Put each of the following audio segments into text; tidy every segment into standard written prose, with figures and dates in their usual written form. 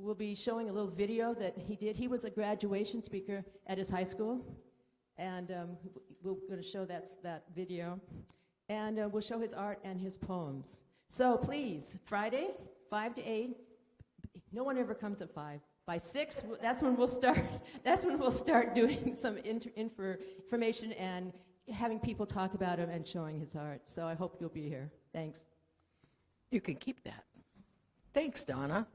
we'll be showing a little video that he did. He was a graduation speaker at his high school, and we're going to show that video. And we'll show his art and his poems. So please, Friday, 5 to 8. No one ever comes at 5. By 6, that's when we'll start. That's when we'll start doing some information and having people talk about him and showing his art. So I hope you'll be here. Thanks. You can keep that. Thanks, Donna.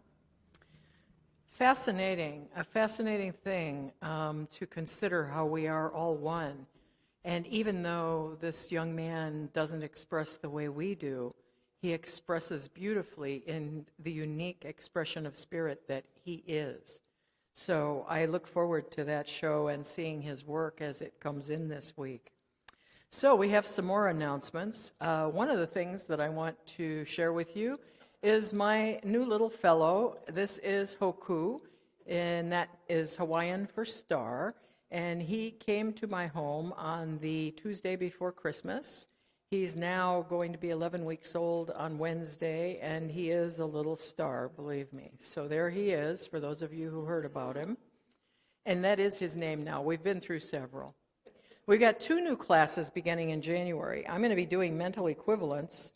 Fascinating, a fascinating thing to consider how we are all one. And even though this young man doesn't express the way we do, he expresses beautifully in the unique expression of spirit that he is. So I look forward to that show and seeing his work as it comes in this week. So we have some more announcements. One of the things that I want to share with you is my new little fellow. This is Hoku, and that is Hawaiian for star. And he came to my home on the Tuesday before Christmas. He's now going to be 11 weeks old on Wednesday, and he is a little star, believe me. So there he is, for those of you who heard about him. And that is his name now. We've been through several. We've got 2 new classes beginning in January. I'm going to be doing mental equivalence.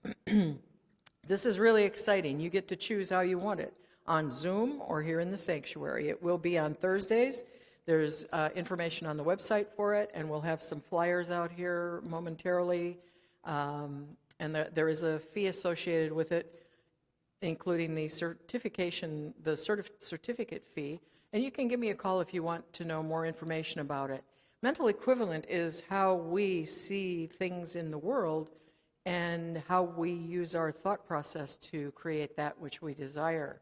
This is really exciting. You get to choose how you want it, on Zoom or here in the sanctuary. It will be on Thursdays. There's information on the website for it, and we'll have some flyers out here momentarily. And there is a fee associated with it, including the certificate fee. And you can give me a call if you want to know more information about it. Mental equivalent is how we see things in the world and how we use our thought process to create that which we desire.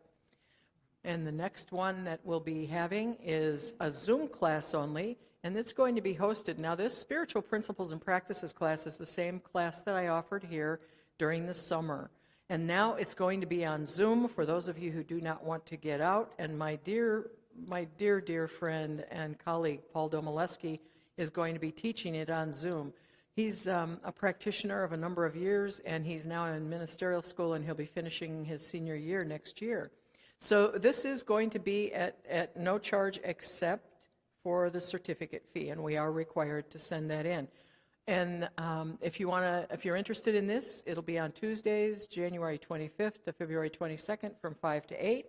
And the next one that we'll be having is a Zoom class only, and it's going to be hosted. Now, this Spiritual Principles and Practices class is the same class that I offered here during the summer. And now it's going to be on Zoom for those of you who do not want to get out. And my dear friend and colleague, Paul Domaleski, is going to be teaching it on Zoom. He's a practitioner of a number of years, and he's now in ministerial school, and he'll be finishing his senior year next year. So this is going to be at no charge except for the certificate fee, and we are required to send that in. And if you're interested in this, it'll be on Tuesdays, January 25th to February 22nd from 5 to 8.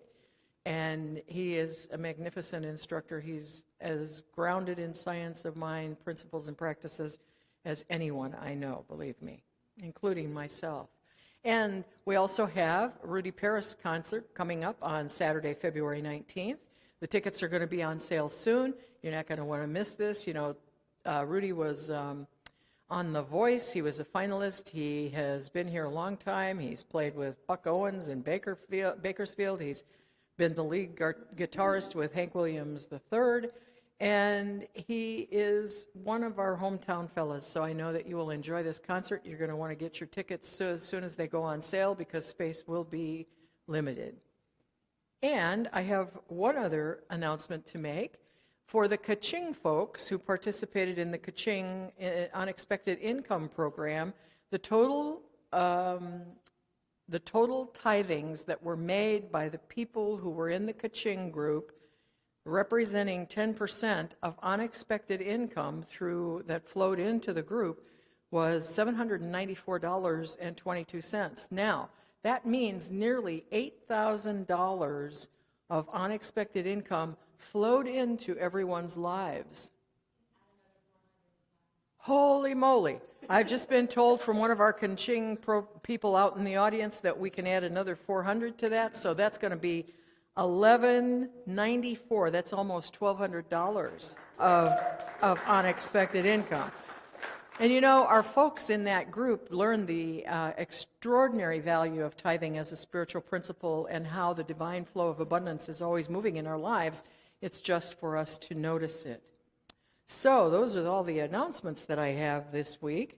And he is a magnificent instructor. He's as grounded in science of mind, principles, and practices as anyone I know, believe me, including myself. And we also have a Rudy Paris concert coming up on Saturday, February 19th. The tickets are going to be on sale soon. You're not going to want to miss this. You know, Rudy was on The Voice. He was a finalist. He has been here a long time. He's played with Buck Owens in Bakersfield. He's been the lead guitarist with Hank Williams III. And he is one of our hometown fellas, so I know that you will enjoy this concert. You're going to want to get your tickets as soon as they go on sale because space will be limited. And I have one other announcement to make. For the Kaching folks who participated in the Kaching Unexpected Income Program, the total tithings that were made by the people who were in the Kaching group, representing 10% of unexpected income that flowed into the group, was $794.22. Now, that means nearly $8,000 of unexpected income flowed into everyone's lives. Holy moly. I've just been told from one of our Kaching people out in the audience that we can add another 400 to that, so that's going to be $1,194. That's almost $1,200 of unexpected income. And you know, our folks in that group learned the extraordinary value of tithing as a spiritual principle and how the divine flow of abundance is always moving in our lives. It's just for us to notice it. So those are all the announcements that I have this week.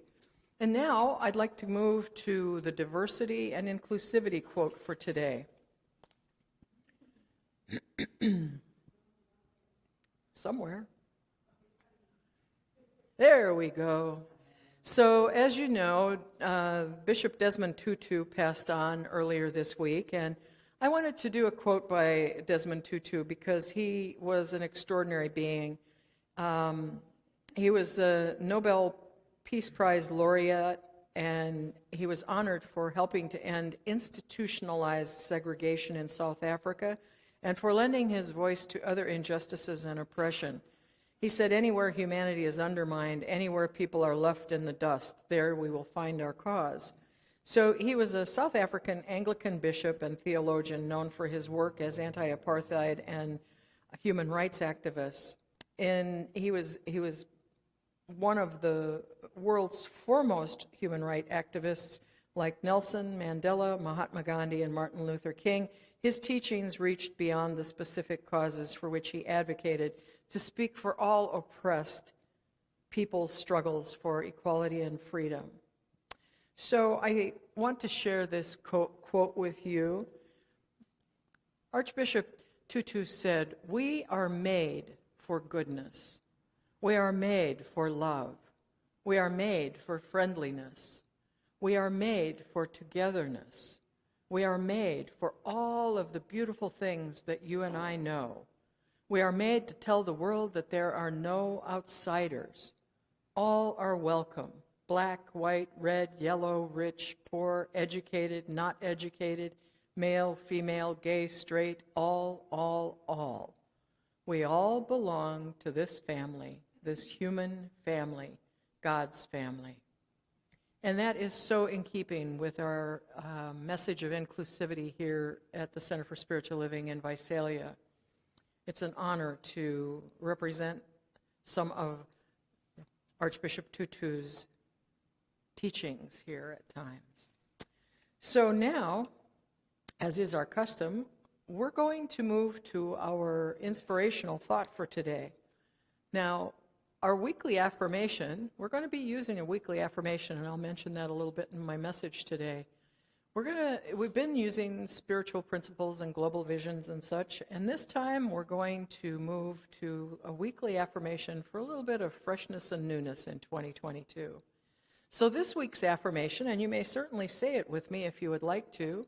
And now I'd like to move to the diversity and inclusivity quote for today. Somewhere. There we go. So, as you know, Bishop Desmond Tutu passed on earlier this week, and I wanted to do a quote by Desmond Tutu because he was an extraordinary being. He was a Nobel Peace Prize laureate, and he was honored for helping to end institutionalized segregation in South Africa and for lending his voice to other injustices and oppression. He said, "Anywhere humanity is undermined, anywhere people are left in the dust, there we will find our cause." So he was a South African Anglican bishop and theologian known for his work as anti-apartheid and human rights activist. And he was one of the world's foremost human rights activists, like Nelson Mandela, Mahatma Gandhi, and Martin Luther King. His teachings reached beyond the specific causes for which he advocated to speak for all oppressed people's struggles for equality and freedom. So I want to share this quote with you. Archbishop Tutu said, "We are made for goodness. We are made for love. We are made for friendliness. We are made for togetherness. We are made for all of the beautiful things that you and I know. We are made to tell the world that there are no outsiders. All are welcome. Black, white, red, yellow, rich, poor, educated, not educated, male, female, gay, straight, all. We all belong to this family, this human family, God's family." And that is so in keeping with our message of inclusivity here at the Center for Spiritual Living in Visalia. It's an honor to represent some of Archbishop Tutu's teachings here at times. So now, as is our custom, we're going to move to our inspirational thought for today. Now, our weekly affirmation, we're going to be using a weekly affirmation, and I'll mention that a little bit in my message today. We've been using spiritual principles and global visions and such, and this time we're going to move to a weekly affirmation for a little bit of freshness and newness in 2022. So this week's affirmation, and you may certainly say it with me if you would like to,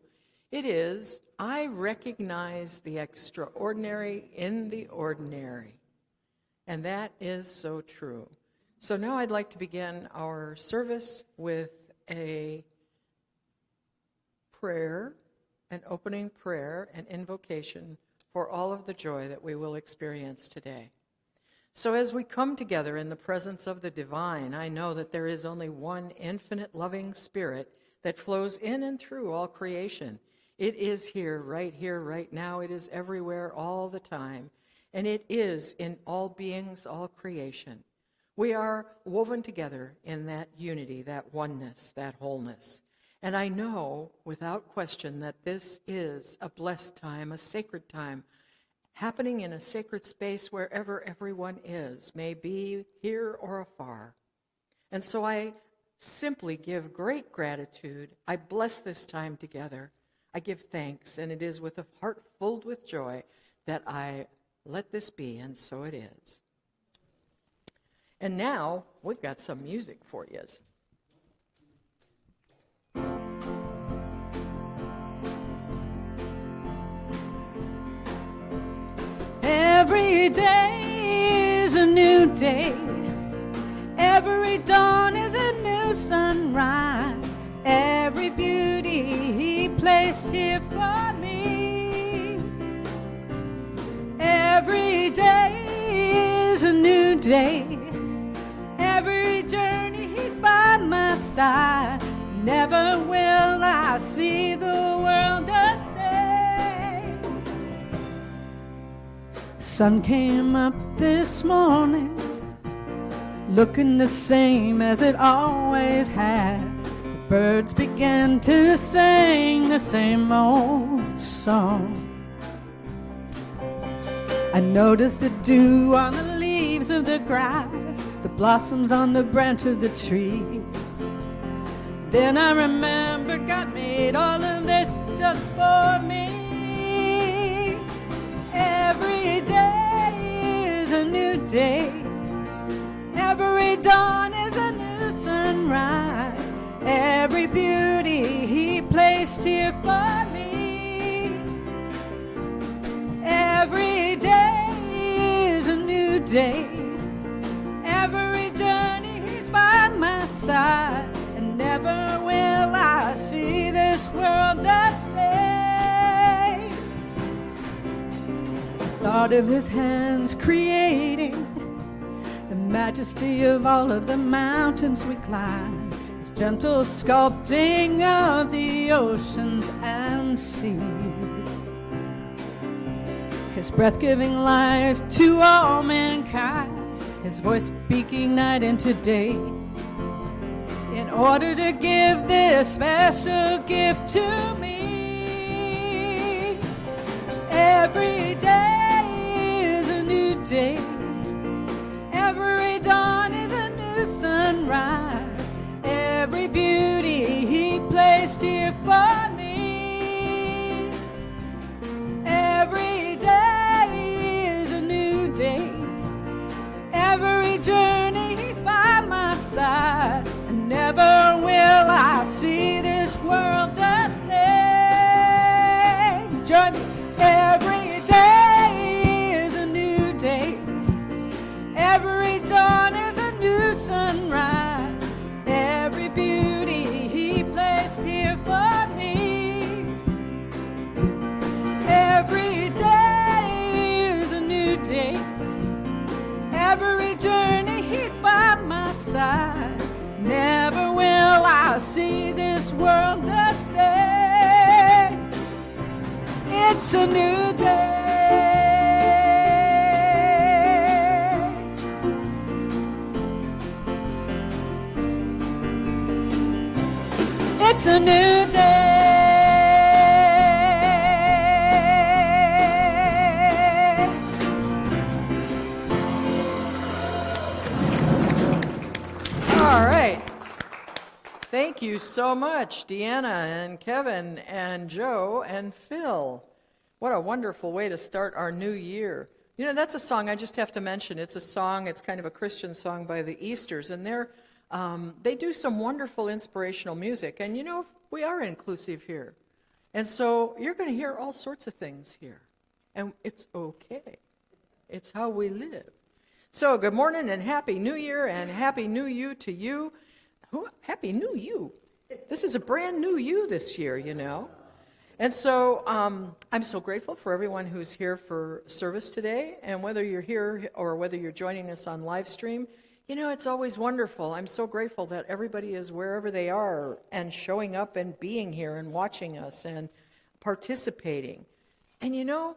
it is, "I recognize the extraordinary in the ordinary." And that is so true. So now I'd like to begin our service with a prayer, an opening prayer and invocation for all of the joy that we will experience today. So as we come together in the presence of the divine, I know that there is only one infinite loving spirit that flows in and through all creation. It is here, right now. It is everywhere, all the time. And it is in all beings, all creation. We are woven together in that unity, that oneness, that wholeness. And I know, without question, that this is a blessed time, a sacred time, happening in a sacred space wherever everyone is, may be here or afar. And so I simply give great gratitude. I bless this time together. I give thanks, and it is with a heart filled with joy that I let this be, and so it is. And now, we've got some music for you. Every day is a new day. Every dawn is a new sunrise. Every beauty He placed here for me. Every day is a new day. Every journey He's by my side. Never will I see the world the same. Sun came up this morning, looking the same as it always had. The birds began to sing the same old song. I noticed the dew on the leaves of the grass, the blossoms on the branch of the trees. Then I remembered God made all of this just for me. Every day is a new day. Every dawn is a new sunrise. Every beauty He placed here for me. day. Every journey he's by my side, and never will I see this world the same. Thought of his hands creating the majesty of all of the mountains we climb, his gentle sculpting of the oceans and seas, his breath-giving life to all mankind, his voice speaking night into day, in order to give this special gift to me. Every day is a new day. Every dawn is a new sunrise. Every beauty he placed here for me. Every day is a new day. Every journey he's by my side, and never will I see this world the same. Join me. Every day is a new day. Every dawn is a new sunrise. Every beauty he placed here for me. Every day is a new day. Every journey he's by my side. Never will I see this world the same. It's a new day. It's a new day. All right. Thank you so much, Deanna and Kevin and Joe and Phil. What a wonderful way to start our new year. You know, that's a song I just have to mention. It's a song, it's kind of a Christian song by the Easters, and they do some wonderful inspirational music. And you know, we are inclusive here. And so you're going to hear all sorts of things here. And it's okay. It's how we live. So good morning and Happy New Year and Happy New You to you. Happy New You. This is a brand new you this year, you know. And so I'm so grateful for everyone who's here for service today. And whether you're here or whether you're joining us on live stream, you know, it's always wonderful. I'm so grateful that everybody is wherever they are and showing up and being here and watching us and participating. And you know,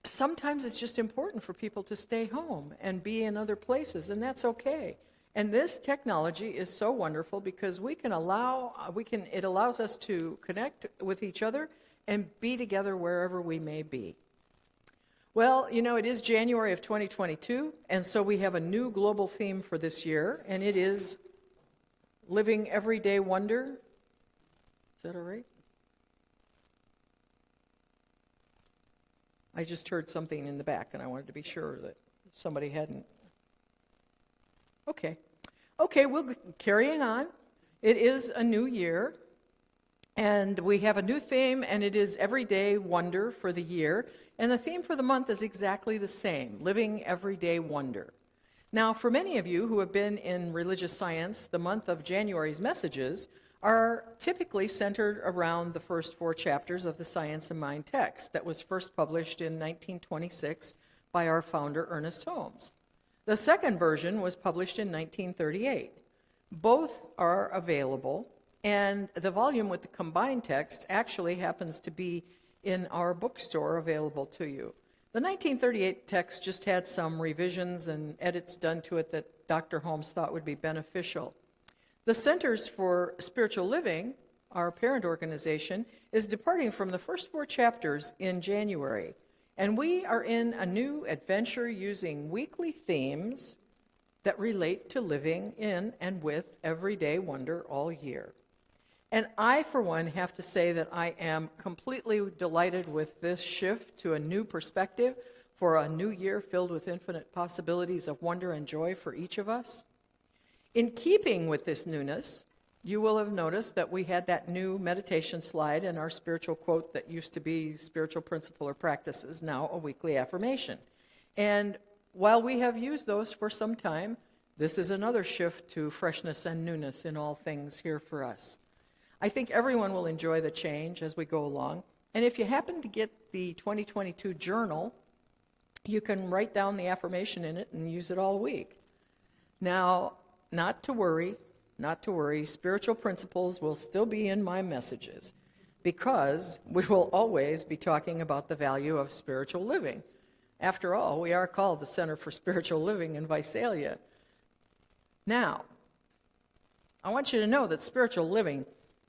sometimes it's just important for people to stay home and be in other places, and that's okay. And this technology is so wonderful because it allows us to connect with each other and be together wherever we may be. Well, you know, it is January of 2022, and so we have a new global theme for this year, and it is Living Everyday Wonder. Is that all right? I just heard something in the back, and I wanted to be sure that somebody hadn't. Okay, we'll carrying on. It is a new year, and we have a new theme, and it is Everyday Wonder for the year. And the theme for the month is exactly the same, Living Everyday Wonder. Now, for many of you who have been in religious science, the month of January's messages are typically centered around the first 4 chapters of the Science of Mind text that was first published in 1926 by our founder, Ernest Holmes. The second version was published in 1938. Both are available, and the volume with the combined text actually happens to be in our bookstore available to you. The 1938 text just had some revisions and edits done to it that Dr. Holmes thought would be beneficial. The Centers for Spiritual Living, our parent organization, is departing from the first 4 chapters in January. And we are in a new adventure using weekly themes that relate to living in and with everyday wonder all year. And I, for one, have to say that I am completely delighted with this shift to a new perspective for a new year filled with infinite possibilities of wonder and joy for each of us. In keeping with this newness, you will have noticed that we had that new meditation slide in our spiritual quote that used to be spiritual principle or practice is now a weekly affirmation. And while we have used those for some time, this is another shift to freshness and newness in all things here for us. I think everyone will enjoy the change as we go along. And if you happen to get the 2022 journal, you can write down the affirmation in it and use it all week. Now, not to worry, spiritual principles will still be in my messages because we will always be talking about the value of spiritual living. After all, we are called the Center for Spiritual Living in Visalia. Now, I want you to know that spiritual living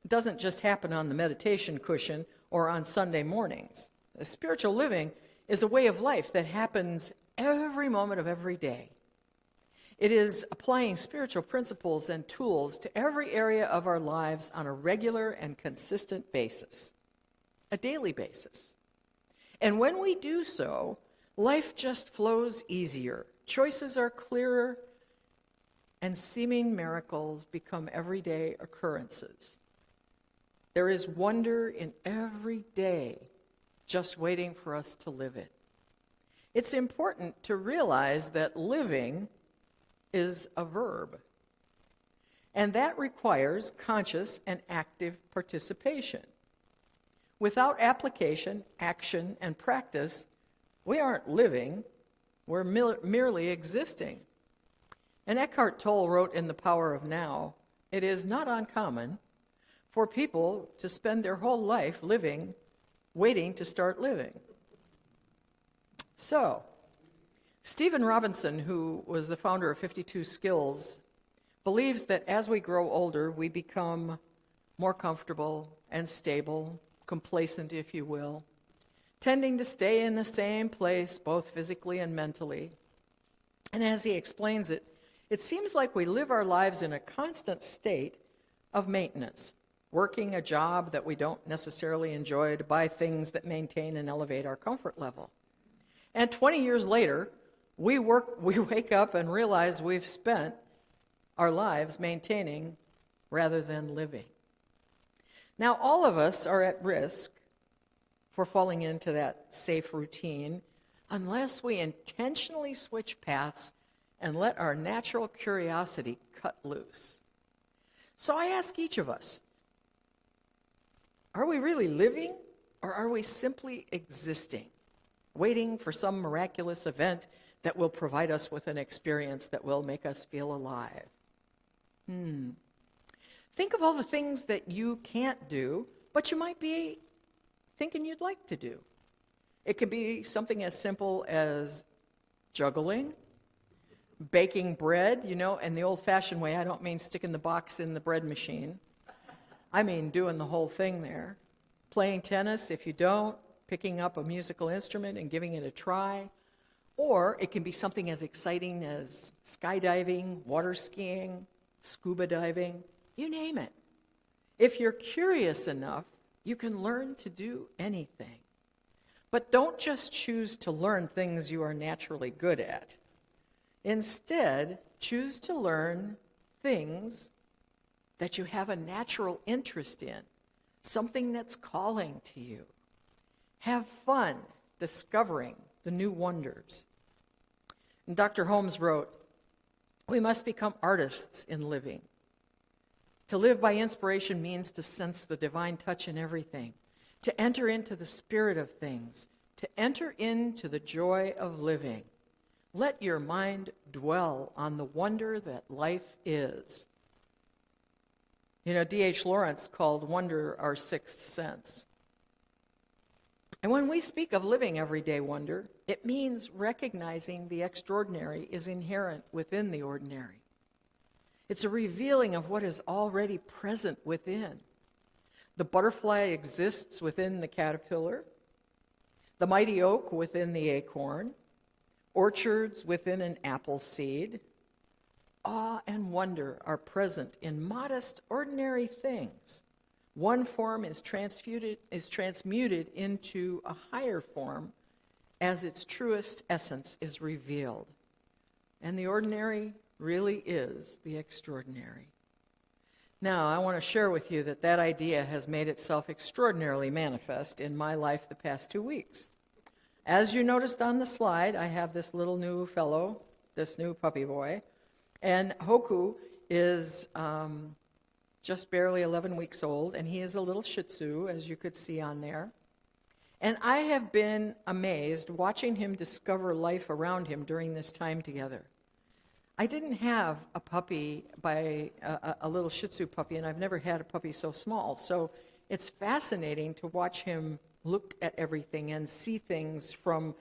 doesn't just happen on the meditation cushion or on Sunday mornings. Spiritual living is a way of life that happens every moment of every day. It is applying spiritual principles and tools to every area of our lives on a regular and consistent basis, a daily basis. And when we do so, life just flows easier. Choices are clearer, and seeming miracles become everyday occurrences. There is wonder in every day just waiting for us to live it. It's important to realize that living is a verb, and that requires conscious and active participation. Without application, action, and practice, we aren't living, we're merely existing. And Eckhart Tolle wrote in The Power of Now, it is not uncommon for people to spend their whole life living, waiting to start living. So, Stephen Robinson, who was the founder of 52 Skills, believes that as we grow older, we become more comfortable and stable, complacent, if you will, tending to stay in the same place, both physically and mentally. And as he explains it, it seems like we live our lives in a constant state of maintenance, working a job that we don't necessarily enjoy to buy things that maintain and elevate our comfort level. And 20 years later, we wake up and realize we've spent our lives maintaining rather than living. Now, all of us are at risk for falling into that safe routine unless we intentionally switch paths and let our natural curiosity cut loose. So I ask each of us, are we really living, or are we simply existing, waiting for some miraculous event that will provide us with an experience that will make us feel alive? Think of all the things that you can't do, but you might be thinking you'd like to do. It could be something as simple as juggling, baking bread, in the old-fashioned way. I don't mean sticking the box in the bread machine. I mean doing the whole thing there. Playing tennis, if you don't, picking up a musical instrument and giving it a try. Or it can be something as exciting as skydiving, water skiing, scuba diving, you name it. If you're curious enough, you can learn to do anything. But don't just choose to learn things you are naturally good at. Instead, choose to learn things that you have a natural interest in, something that's calling to you. Have fun discovering the new wonders. And Dr. Holmes wrote, we must become artists in living. To live by inspiration means to sense the divine touch in everything, to enter into the spirit of things, to enter into the joy of living. Let your mind dwell on the wonder that life is. D.H. Lawrence called wonder our sixth sense. And when we speak of living everyday wonder, it means recognizing the extraordinary is inherent within the ordinary. It's a revealing of what is already present within. The butterfly exists within the caterpillar, the mighty oak within the acorn, orchards within an apple seed. Awe and wonder are present in modest, ordinary things. One form is transmuted into a higher form as its truest essence is revealed. And the ordinary really is the extraordinary. Now, I want to share with you that idea has made itself extraordinarily manifest in my life the past 2 weeks. As you noticed on the slide, I have this little new fellow, this new puppy boy, and Hoku is just barely 11 weeks old, and he is a little Shih Tzu, as you could see on there. And I have been amazed watching him discover life around him during this time together. I didn't have a puppy a little Shih Tzu puppy, and I've never had a puppy so small. So it's fascinating to watch him look at everything and see things from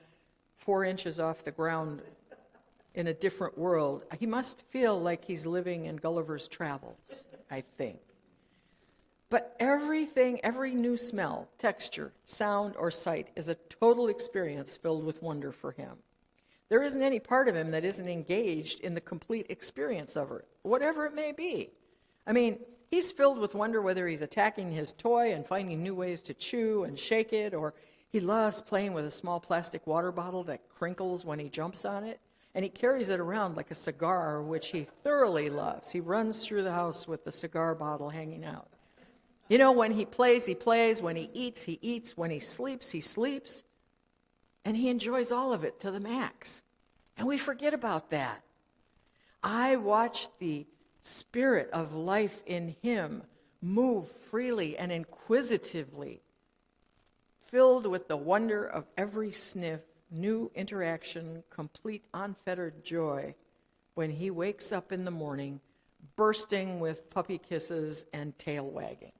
4 inches off the ground in a different world. He must feel like he's living in Gulliver's Travels, I think. But everything, every new smell, texture, sound, or sight is a total experience filled with wonder for him. There isn't any part of him that isn't engaged in the complete experience of it, whatever it may be. I mean, he's filled with wonder whether he's attacking his toy and finding new ways to chew and shake it, or he loves playing with a small plastic water bottle that crinkles when he jumps on it, and he carries it around like a cigar, which he thoroughly loves. He runs through the house with the cigar bottle hanging out. You know, when he plays, he plays. When he eats. When he sleeps, he sleeps. And he enjoys all of it to the max. And we forget about that. I watch the spirit of life in him move freely and inquisitively, filled with the wonder of every sniff, new interaction, complete unfettered joy when he wakes up in the morning, bursting with puppy kisses and tail wagging.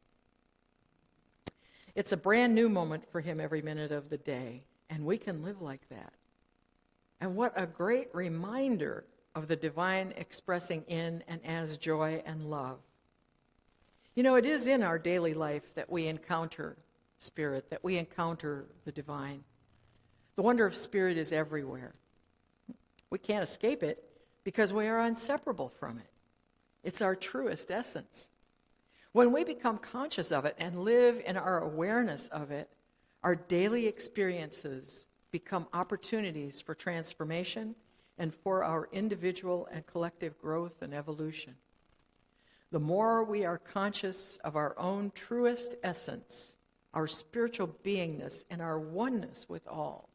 It's a brand new moment for him every minute of the day, and we can live like that. And what a great reminder of the divine expressing in and as joy and love. You know, it is in our daily life that we encounter spirit, that we encounter the divine. The wonder of spirit is everywhere. We can't escape it because we are inseparable from it. It's our truest essence. When we become conscious of it and live in our awareness of it, our daily experiences become opportunities for transformation and for our individual and collective growth and evolution. The more we are conscious of our own truest essence, our spiritual beingness, and our oneness with all,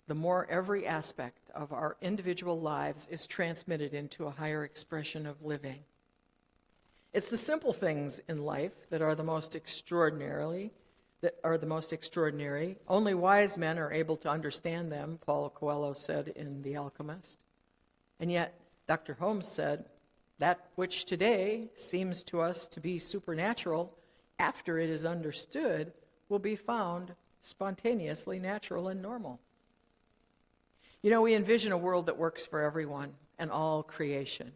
the more every aspect of our individual lives is transmitted into a higher expression of living. It's the simple things in life that are the most extraordinary. Only wise men are able to understand them, Paulo Coelho said in The Alchemist. And yet, Dr. Holmes said, that which today seems to us to be supernatural, after it is understood, will be found spontaneously natural and normal. You know, we envision a world that works for everyone and all creation.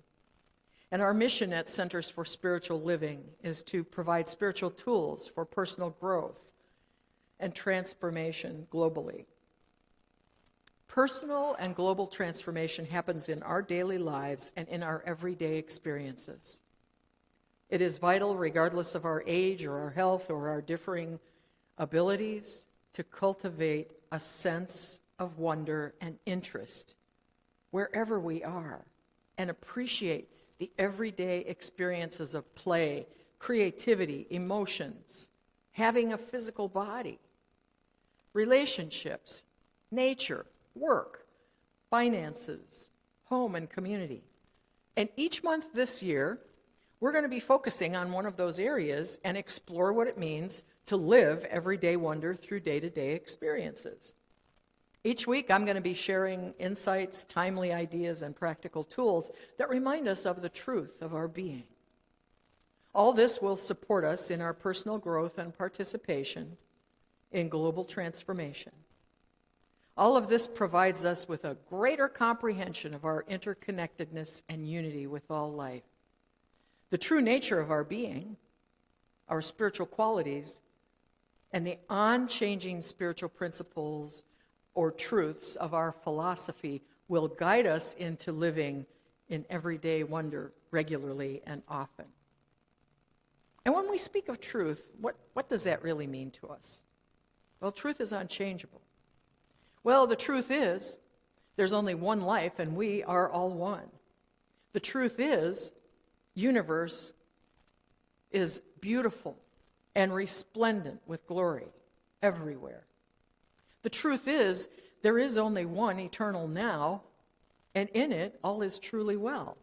And our mission at Centers for Spiritual Living is to provide spiritual tools for personal growth and transformation globally. Personal and global transformation happens in our daily lives and in our everyday experiences. It is vital, regardless of our age or our health or our differing abilities, to cultivate a sense of wonder and interest wherever we are and appreciate the everyday experiences of play, creativity, emotions, having a physical body, relationships, nature, work, finances, home, and community. And each month this year, we're going to be focusing on one of those areas and explore what it means to live everyday wonder through day-to-day experiences. Each week, I'm going to be sharing insights, timely ideas, and practical tools that remind us of the truth of our being. All this will support us in our personal growth and participation in global transformation. All of this provides us with a greater comprehension of our interconnectedness and unity with all life. The true nature of our being, our spiritual qualities, and the unchanging spiritual principles or truths of our philosophy will guide us into living in everyday wonder regularly and often. And when we speak of truth, what does that really mean to us? Well, truth is unchangeable. Well, the truth is, there's only one life and we are all one. The truth is, universe is beautiful and resplendent with glory everywhere. The truth is, there is only one eternal now, and in it all is truly well.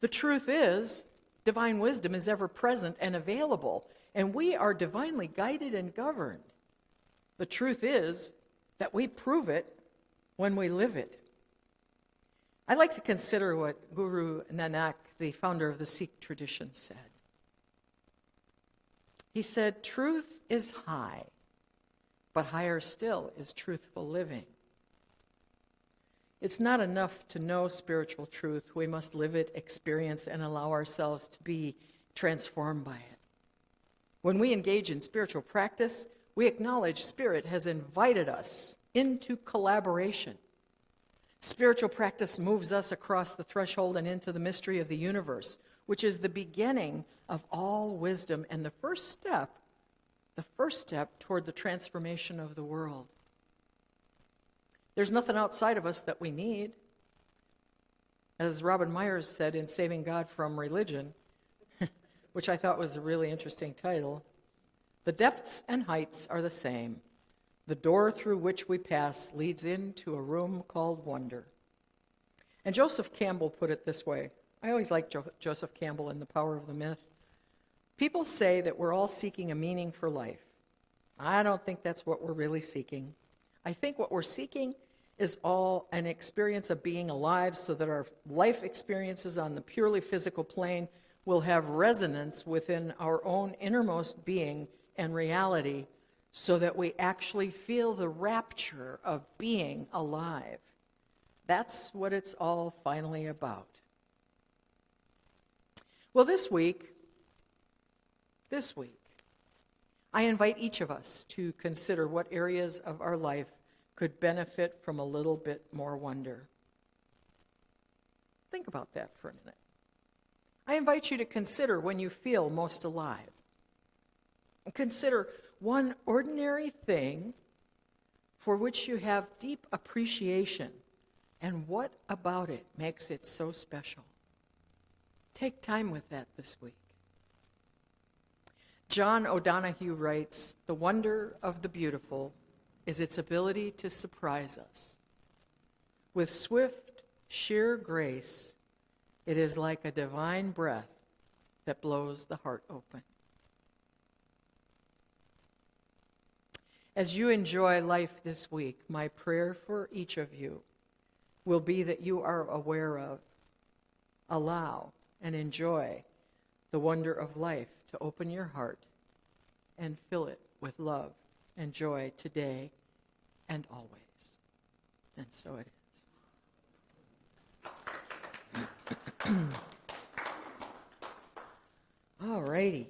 The truth is, divine wisdom is ever present and available, and we are divinely guided and governed. The truth is that we prove it when we live it. I like to consider what Guru Nanak, the founder of the Sikh tradition, said. He said, "Truth is high, but higher still is truthful living." It's not enough to know spiritual truth. We must live it, experience, and allow ourselves to be transformed by it. When we engage in spiritual practice, we acknowledge Spirit has invited us into collaboration. Spiritual practice moves us across the threshold and into the mystery of the universe, which is the beginning of all wisdom and the first step toward the transformation of the world. There's nothing outside of us that we need. As Robin Myers said in Saving God from Religion, which I thought was a really interesting title, "The depths and heights are the same. The door through which we pass leads into a room called wonder." And Joseph Campbell put it this way. I always liked Joseph Campbell and The Power of the Myth. People say that we're all seeking a meaning for life. I don't think that's what we're really seeking. I think what we're seeking is all an experience of being alive so that our life experiences on the purely physical plane will have resonance within our own innermost being and reality so that we actually feel the rapture of being alive. That's what it's all finally about. Well, this week, I invite each of us to consider what areas of our life could benefit from a little bit more wonder. Think about that for a minute. I invite you to consider when you feel most alive. Consider one ordinary thing for which you have deep appreciation, and what about it makes it so special. Take time with that this week. John O'Donohue writes, "The wonder of the beautiful is its ability to surprise us. With swift, sheer grace, it is like a divine breath that blows the heart open." As you enjoy life this week, my prayer for each of you will be that you are aware of, allow, and enjoy the wonder of life to open your heart and fill it with love and joy today and always. And so it is. All righty.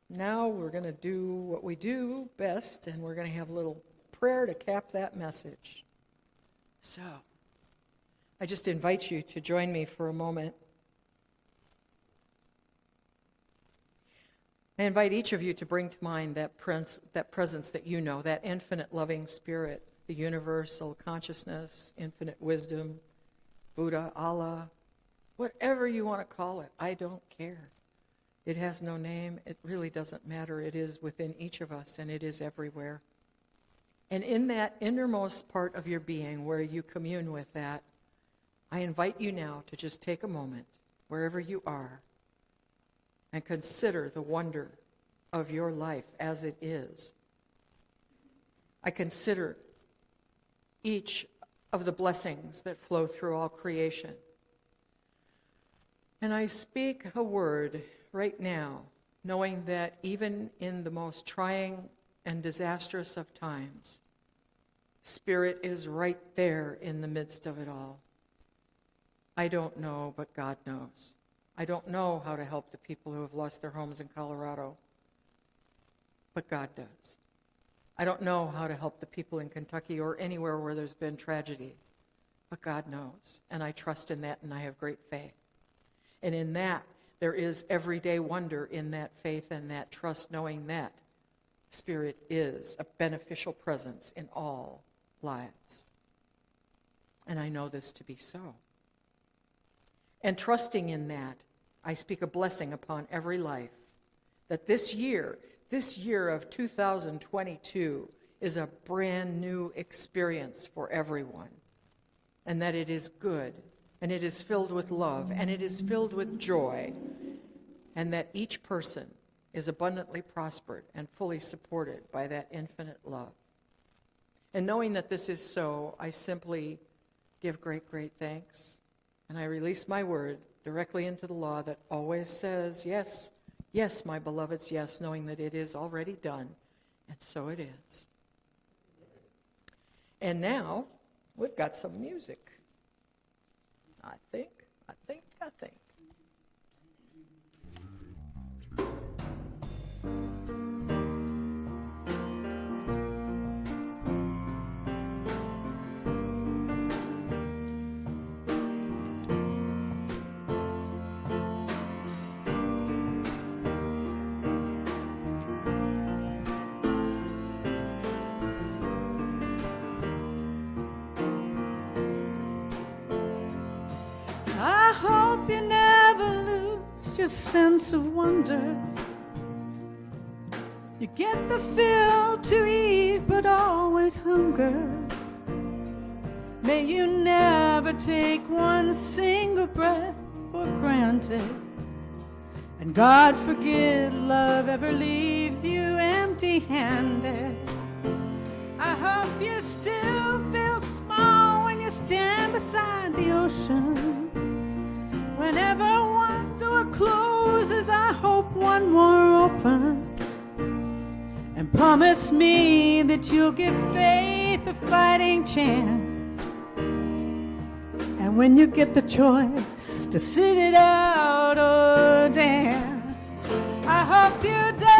Now we're going to do what we do best, and we're going to have a little prayer to cap that message. So, I just invite you to join me for a moment. I invite each of you to bring to mind that presence that you know, that infinite loving spirit, the universal consciousness, infinite wisdom, Buddha, Allah, whatever you want to call it. I don't care. It has no name. It really doesn't matter. It is within each of us, and it is everywhere. And in that innermost part of your being where you commune with that, I invite you now to just take a moment, wherever you are, and consider the wonder of your life as it is. I consider each of the blessings that flow through all creation. And I speak a word right now, knowing that even in the most trying and disastrous of times, Spirit is right there in the midst of it all. I don't know, but God knows. I don't know how to help the people who have lost their homes in Colorado, but God does. I don't know how to help the people in Kentucky or anywhere where there's been tragedy, but God knows, and I trust in that, and I have great faith. And in that, there is everyday wonder in that faith and that trust, knowing that Spirit is a beneficial presence in all lives. And I know this to be so. And trusting in that, I speak a blessing upon every life, that this year of 2022, is a brand new experience for everyone, and that it is good, and it is filled with love, and it is filled with joy, and that each person is abundantly prospered and fully supported by that infinite love. And knowing that this is so, I simply give great, great thanks, and I release my word directly into the law that always says, yes, yes, my beloveds, yes, knowing that it is already done, and so it is. And now, we've got some music. I think. I hope you never lose your sense of wonder. You get the fill to eat, but always hunger. May you never take one single breath for granted. And God forbid love ever leave you empty-handed. I hope you still feel small when you stand beside the ocean. Whenever one door closes, I hope one more opens. And promise me that you'll give faith a fighting chance. And when you get the choice to sit it out or dance, I hope you dance.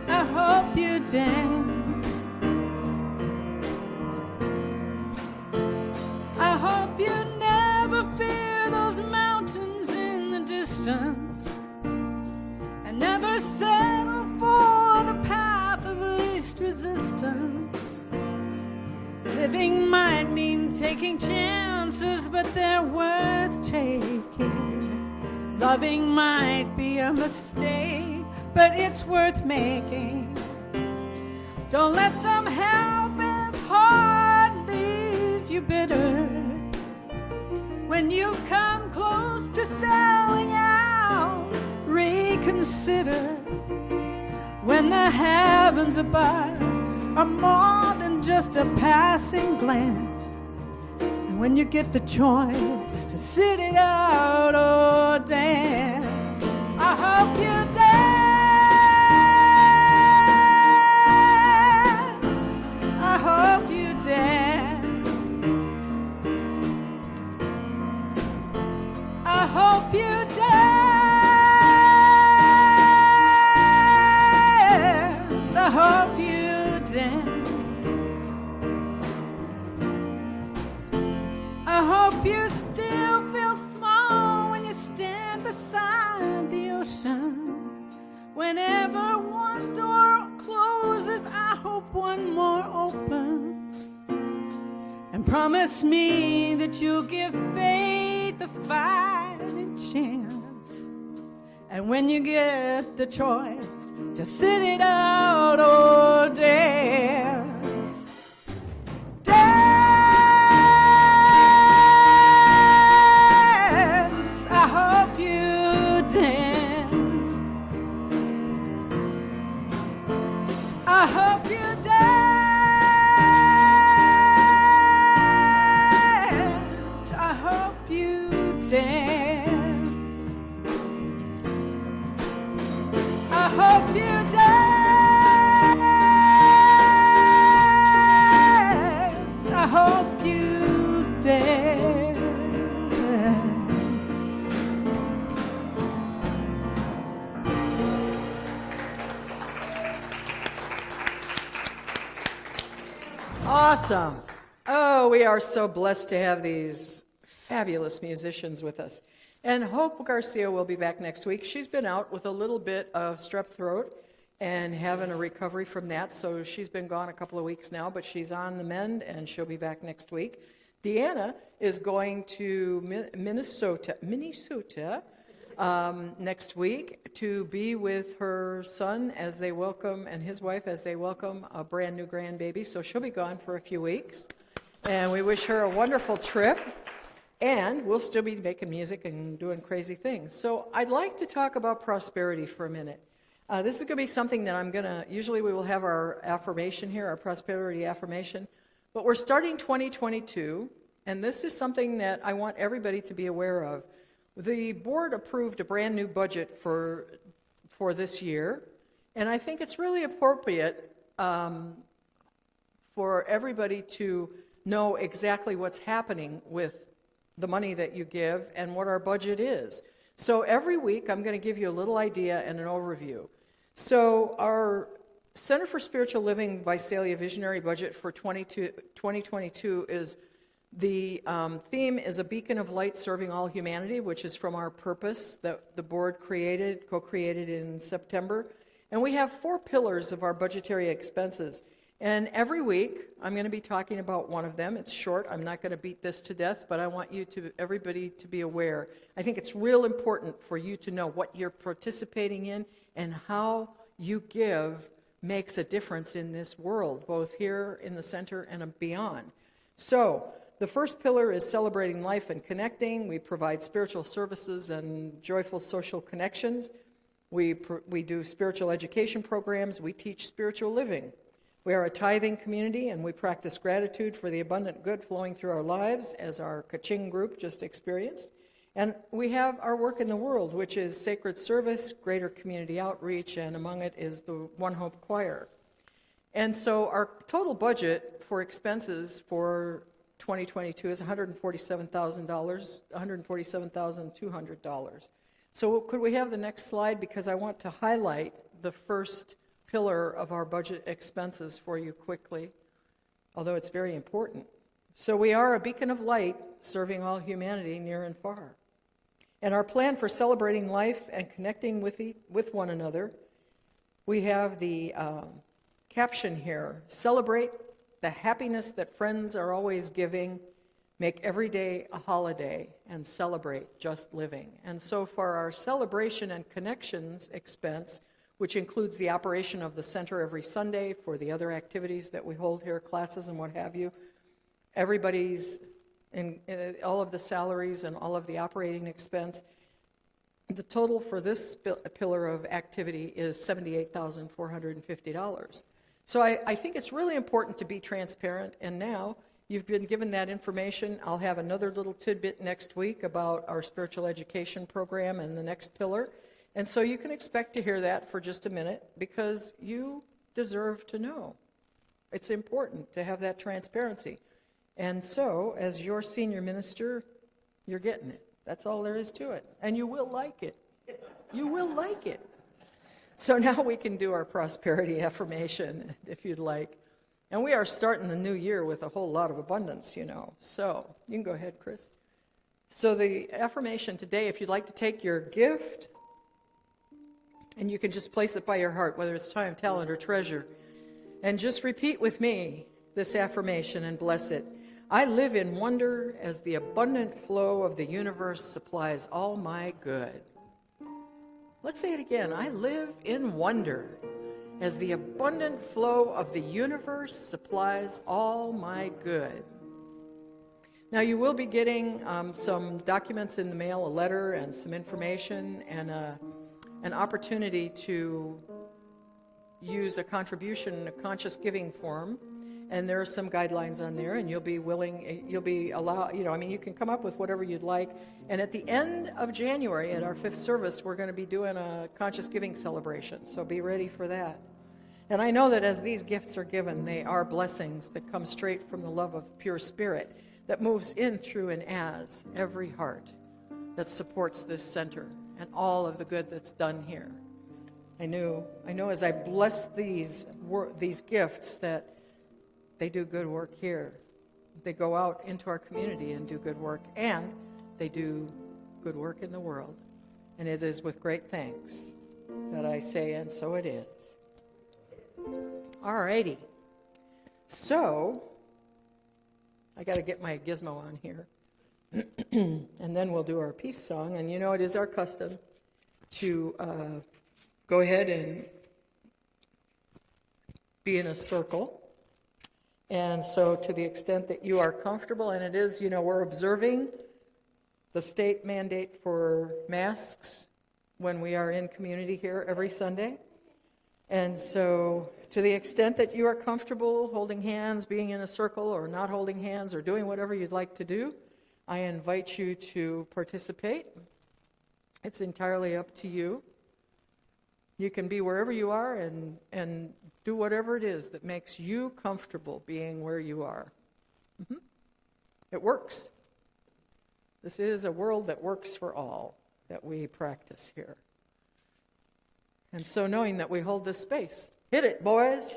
I hope you dance. I hope you never fear those mountains in the distance, and never settle for the path of least resistance. Living might mean taking chances, but they're worth taking. Loving might be a mistake, but it's worth making. Don't let some hell-bent heart leave you bitter. When you come close to selling out, reconsider. When the heavens above are more than just a passing glance, and when you get the choice to sit it out or dance, I hope you dance. I hope you dance. I hope you dance. I hope you dance. I hope you still feel small when you stand beside the ocean. Whenever one door closes, I hope one more opens. And promise me that you'll give faith a fighting chance. And when you get the choice to sit it out or dance, dance. I hope you dance. I hope you dance. I hope you dance. I hope you dance. I hope you dance. Awesome. Oh, we are so blessed to have these fabulous musicians with us. And Hope Garcia will be back next week. She's been out with a little bit of strep throat and having a recovery from that, so she's been gone a couple of weeks now, but she's on the mend, and she'll be back next week. Deanna is going to Minnesota next week to be with her son as they welcome, and his wife as they welcome a brand new grandbaby. So she'll be gone for a few weeks. And we wish her a wonderful trip. And we'll still be making music and doing crazy things. So I'd like to talk about prosperity for a minute. This is going to be something that usually we will have our affirmation here, our prosperity affirmation. But we're starting 2022, and this is something that I want everybody to be aware of. The board approved a brand new budget for this year, and I think it's really appropriate for everybody to know exactly what's happening with the money that you give and what our budget is. So every week I'm going to give you a little idea and an overview. So our Center for Spiritual Living Visalia Visionary Budget for 2022 is the theme is a beacon of light serving all humanity, which is from our purpose that the board co-created in September. And we have 4 pillars of our budgetary expenses. And every week, I'm going to be talking about one of them. It's short. I'm not going to beat this to death, but I want everybody to be aware. I think it's real important for you to know what you're participating in and how you give makes a difference in this world, both here in the center and beyond. So, the first pillar is celebrating life and connecting. We provide spiritual services and joyful social connections. We do spiritual education programs. We teach spiritual living. We are a tithing community, and we practice gratitude for the abundant good flowing through our lives, as our Kaching group just experienced. And we have our work in the world, which is sacred service, greater community outreach, and among it is the One Hope Choir. And so our total budget for expenses for 2022 is $147,000, $147,200. So could we have the next slide, because I want to highlight the first pillar of our budget expenses for you quickly, although it's very important. So we are a beacon of light serving all humanity near and far. And our plan for celebrating life and connecting with one another, we have the caption here: celebrate the happiness that friends are always giving, make every day a holiday, and celebrate just living. And so for our celebration and connections expense, which includes the operation of the center every Sunday for the other activities that we hold here, classes and what have you, everybody's, in all of the salaries and all of the operating expense, the total for this pillar of activity is $78,450. So I think it's really important to be transparent, and now you've been given that information. I'll have another little tidbit next week about our spiritual education program and the next pillar. And so you can expect to hear that for just a minute, because you deserve to know. It's important to have that transparency. And so, as your senior minister, you're getting it. That's all there is to it. And you will like it. You will like it. So now we can do our prosperity affirmation, if you'd like. And we are starting the new year with a whole lot of abundance, you know. So, you can go ahead, Chris. So the affirmation today, if you'd like to take your gift, and you can just place it by your heart, whether it's time, talent, or treasure, and just repeat with me this affirmation and bless it. I live in wonder as the abundant flow of the universe supplies all my good. Let's say it again. I live in wonder as the abundant flow of the universe supplies all my good. Now, you will be getting some documents in the mail, a letter and some information, and an opportunity to use a contribution, a conscious giving form. And there are some guidelines on there, and you'll be allowed, you can come up with whatever you'd like. And at the end of January, at our 5th service, we're going to be doing a conscious giving celebration, so be ready for that. And I know that as these gifts are given, they are blessings that come straight from the love of pure spirit that moves in, through, and as every heart that supports this center and all of the good that's done here. I know as I bless these gifts that they do good work here. They go out into our community and do good work, and they do good work in the world. And it is with great thanks that I say, and so it is. All righty. So, I got to get my gizmo on here. And then we'll do our peace song. And you know, it is our custom to go ahead and be in a circle. And so to the extent that you are comfortable, and it is, you know, we're observing the state mandate for masks when we are in community here every Sunday. And so to the extent that you are comfortable holding hands, being in a circle, or not holding hands, or doing whatever you'd like to do, I invite you to participate. It's entirely up to you. You can be wherever you are and do whatever it is that makes you comfortable being where you are. It works. This is a world that works for all that we practice here. And so knowing that we hold this space, hit it, boys.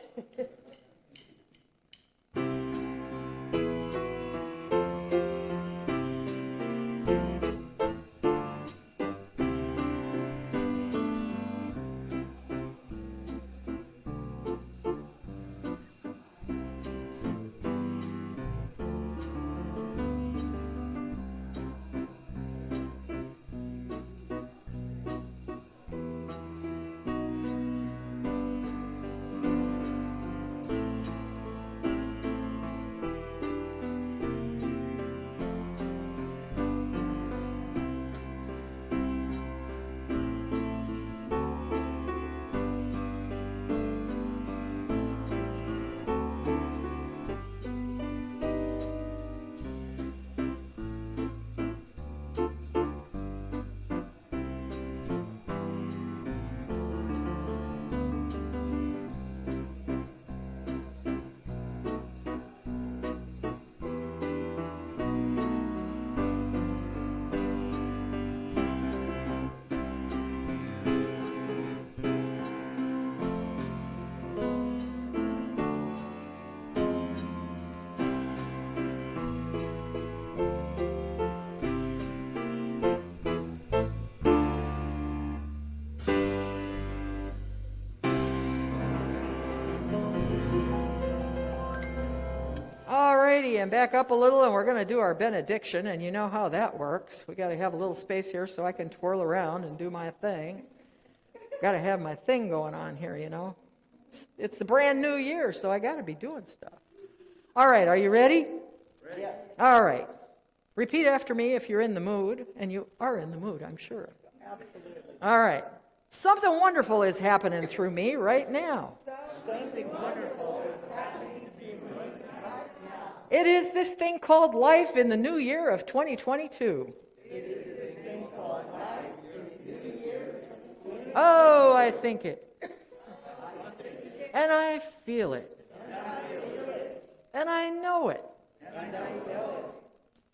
And back up a little, and we're going to do our benediction, and you know how that works. We got to have a little space here so I can twirl around and do my thing. Got to have my thing going on here, you know. It's the brand new year, so I got to be doing stuff. All right, are you ready? Ready. Yes. All right. Repeat after me if you're in the mood, and you are in the mood, I'm sure. Absolutely. All right. Something wonderful is happening through me right now. Something wonderful is happening. It is this thing called life in the new year of 2022. Oh, I think it. And I feel it. And I know it.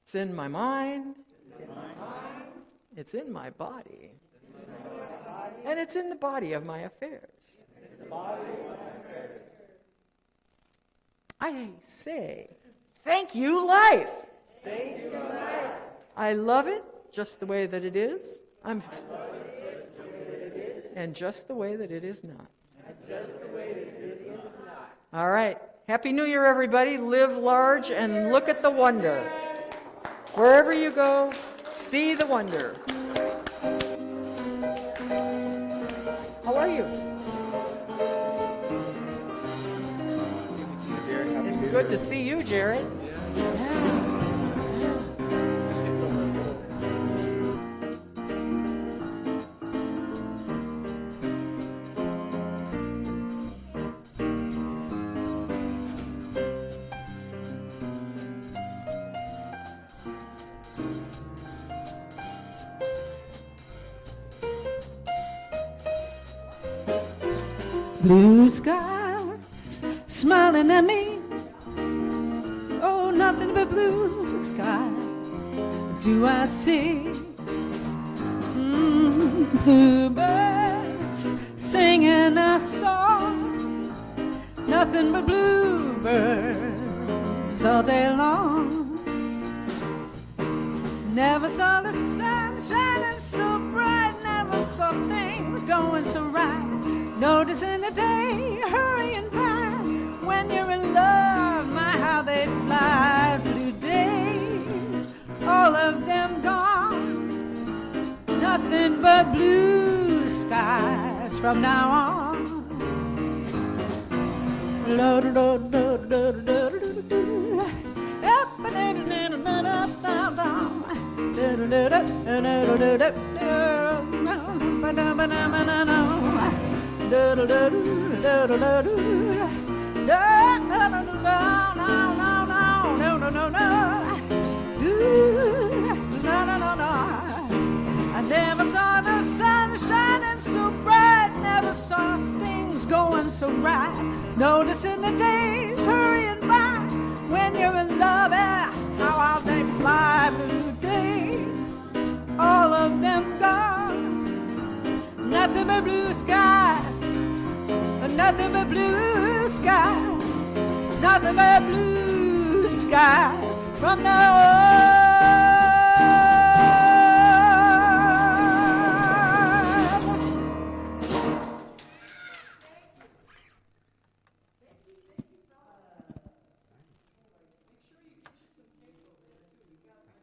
It's in my mind. It's in my body. And it's in the body of my affairs. I say, thank you, life. Thank you, life. I love it just the way that it is. And just the way that it is not. All right. Happy New Year, everybody. Live large and look at the wonder. Wherever you go, see the wonder. How are you? It's good to see you, Jared. Blue skies smiling at me. Oh, nothing but blue sky do I see. Bluebirds singing a song. Nothing but bluebirds all day long. Never saw the sun shining so bright. Never saw things going so right. Noticing the day hurrying by. When you're in love, my how they fly. Blue days all all of them gone. Nothing but blue skies from now on. I never saw the sun shining so bright, never saw things going so right. Noticing the days hurrying by when you're in love, how out they fly. Blue days, all of them gone. Nothing but blue skies, nothing but blue skies, nothing but blue skies from now on.